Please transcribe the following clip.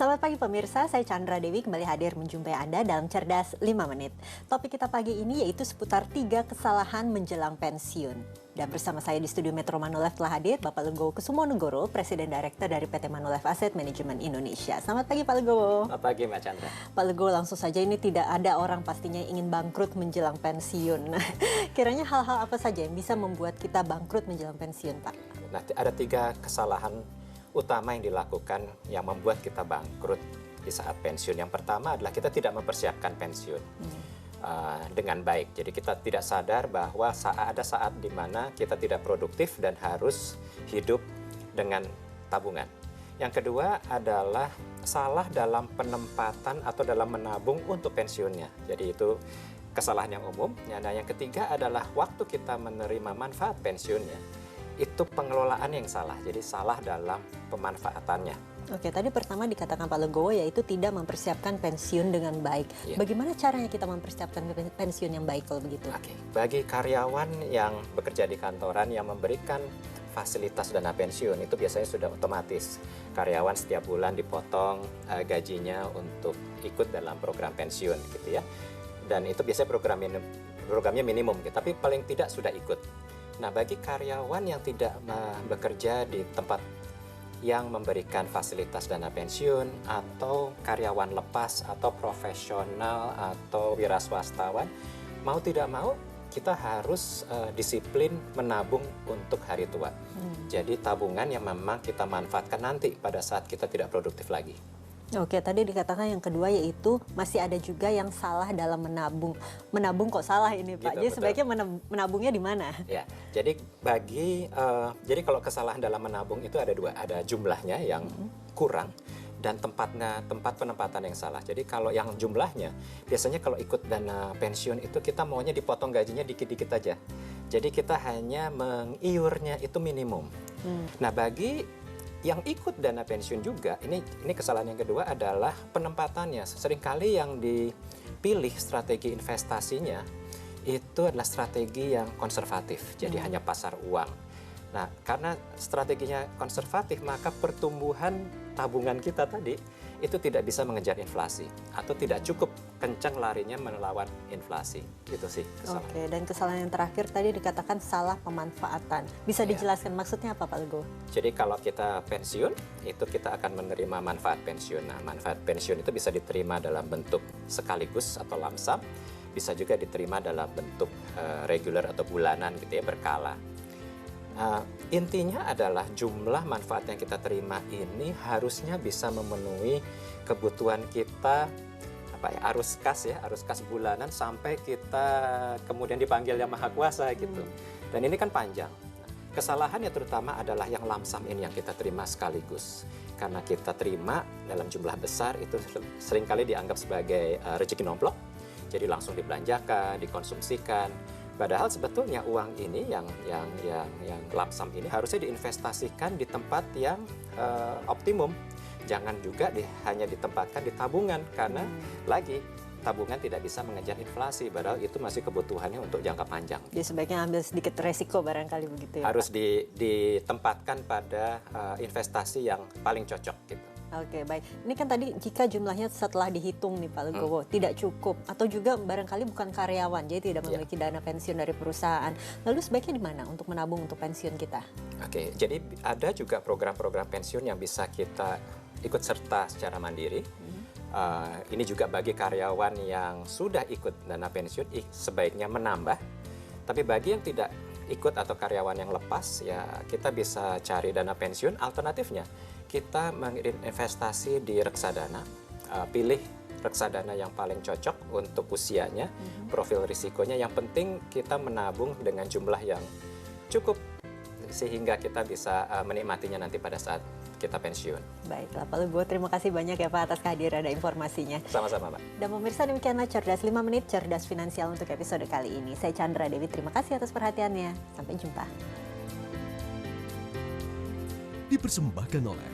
Selamat pagi pemirsa, saya Chandra Dewi kembali hadir menjumpai Anda dalam Cerdas 5 Menit. Topik kita pagi ini yaitu seputar 3 kesalahan menjelang pensiun. Dan bersama saya di studio Metro Manulife telah hadir Bapak Legowo Kusumonegoro, Presiden Direktur dari PT Manulife Asset Management Indonesia. Selamat pagi Pak Legowo. Selamat pagi Mbak Chandra. Pak Legowo, langsung saja, ini tidak ada orang pastinya ingin bangkrut menjelang pensiun. Nah, kiranya hal-hal apa saja yang bisa membuat kita bangkrut menjelang pensiun, Pak? Nah, ada 3 kesalahan utama yang dilakukan yang membuat kita bangkrut di saat pensiun. Yang pertama adalah kita tidak mempersiapkan pensiun dengan baik. Jadi kita tidak sadar bahwa ada saat di mana kita tidak produktif dan harus hidup dengan tabungan. Yang kedua adalah salah dalam penempatan atau dalam menabung untuk pensiunnya. Jadi itu kesalahan yang umum. Nah, yang ketiga adalah waktu kita menerima manfaat pensiunnya, itu pengelolaan yang salah, jadi salah dalam pemanfaatannya. Oke, tadi pertama dikatakan Pak Legowo yaitu tidak mempersiapkan pensiun dengan baik. Ya. Bagaimana caranya kita mempersiapkan pensiun yang baik kalau begitu? Oke, bagi karyawan yang bekerja di kantoran yang memberikan fasilitas dana pensiun, itu biasanya sudah otomatis. Karyawan setiap bulan dipotong gajinya untuk ikut dalam program pensiun gitu ya. Dan itu biasanya programnya minimum, gitu, tapi paling tidak sudah ikut. Nah, bagi karyawan yang tidak bekerja di tempat yang memberikan fasilitas dana pensiun, atau karyawan lepas, atau profesional, atau wira swastawan, mau tidak mau kita harus disiplin menabung untuk hari tua. Jadi tabungan yang memang kita manfaatkan nanti pada saat kita tidak produktif lagi. Oke, tadi dikatakan yang kedua yaitu masih ada juga yang salah dalam menabung. Menabung kok salah ini Pak? Gitu, jadi sebaiknya menabungnya di mana? Ya, jadi jadi kalau kesalahan dalam menabung itu ada 2, ada jumlahnya yang kurang dan tempat penempatan yang salah. Jadi kalau yang jumlahnya, biasanya kalau ikut dana pensiun itu kita maunya dipotong gajinya dikit-dikit aja. Jadi kita hanya mengiurnya itu minimum. Nah, bagi yang ikut dana pensiun juga, ini kesalahan yang kedua adalah penempatannya. Seringkali yang dipilih strategi investasinya itu adalah strategi yang konservatif, jadi hanya pasar uang. Nah, karena strateginya konservatif, maka pertumbuhan tabungan kita tadi itu tidak bisa mengejar inflasi atau tidak cukup kencang larinya melawan inflasi. Gitu sih kesalahan. Oke, dan kesalahan yang terakhir tadi dikatakan salah pemanfaatan. Bisa dijelaskan maksudnya apa Pak Legowo? Jadi kalau kita pensiun, itu kita akan menerima manfaat pensiun. Nah, manfaat pensiun itu bisa diterima dalam bentuk sekaligus atau lump sum, bisa juga diterima dalam bentuk regular atau bulanan gitu ya, berkala. Intinya adalah jumlah manfaat yang kita terima ini harusnya bisa memenuhi kebutuhan kita, arus kas bulanan sampai kita kemudian dipanggil Yang Maha Kuasa gitu. Dan ini kan panjang. Kesalahannya terutama adalah yang lump sum ini yang kita terima sekaligus. Karena kita terima dalam jumlah besar itu seringkali dianggap sebagai rezeki nomplok. Jadi langsung dibelanjakan, dikonsumsikan. Padahal sebetulnya uang ini yang lump sum ini harusnya diinvestasikan di tempat yang optimum. Jangan juga hanya ditempatkan di tabungan, karena lagi tabungan tidak bisa mengejar inflasi, padahal itu masih kebutuhannya untuk jangka panjang. Jadi sebaiknya ambil sedikit resiko barangkali begitu ya, harus ditempatkan pada investasi yang paling cocok gitu. Oke, baik. Ini kan tadi jika jumlahnya setelah dihitung nih Pak Legowo tidak cukup, atau juga barangkali bukan karyawan, jadi tidak memiliki dana pensiun dari perusahaan. Lalu sebaiknya di mana untuk menabung untuk pensiun kita? Oke, jadi ada juga program-program pensiun yang bisa kita ikut serta secara mandiri. Ini juga bagi karyawan yang sudah ikut dana pensiun, sebaiknya menambah. Tapi bagi yang tidak ikut atau karyawan yang lepas, ya kita bisa cari dana pensiun. Alternatifnya kita menginvestasi di reksadana, pilih reksadana yang paling cocok untuk usianya, profil risikonya. Yang penting kita menabung dengan jumlah yang cukup sehingga kita bisa menikmatinya nanti pada saat kita pensiun. Baiklah Pak Legowo, terima kasih banyak ya Pak atas kehadiran dan informasinya. Sama-sama Pak. Dan pemirsa, demikianlah Cerdas 5 Menit, Cerdas Finansial untuk episode kali ini. Saya Chandra Dewi, terima kasih atas perhatiannya. Sampai jumpa. Dipersembahkan oleh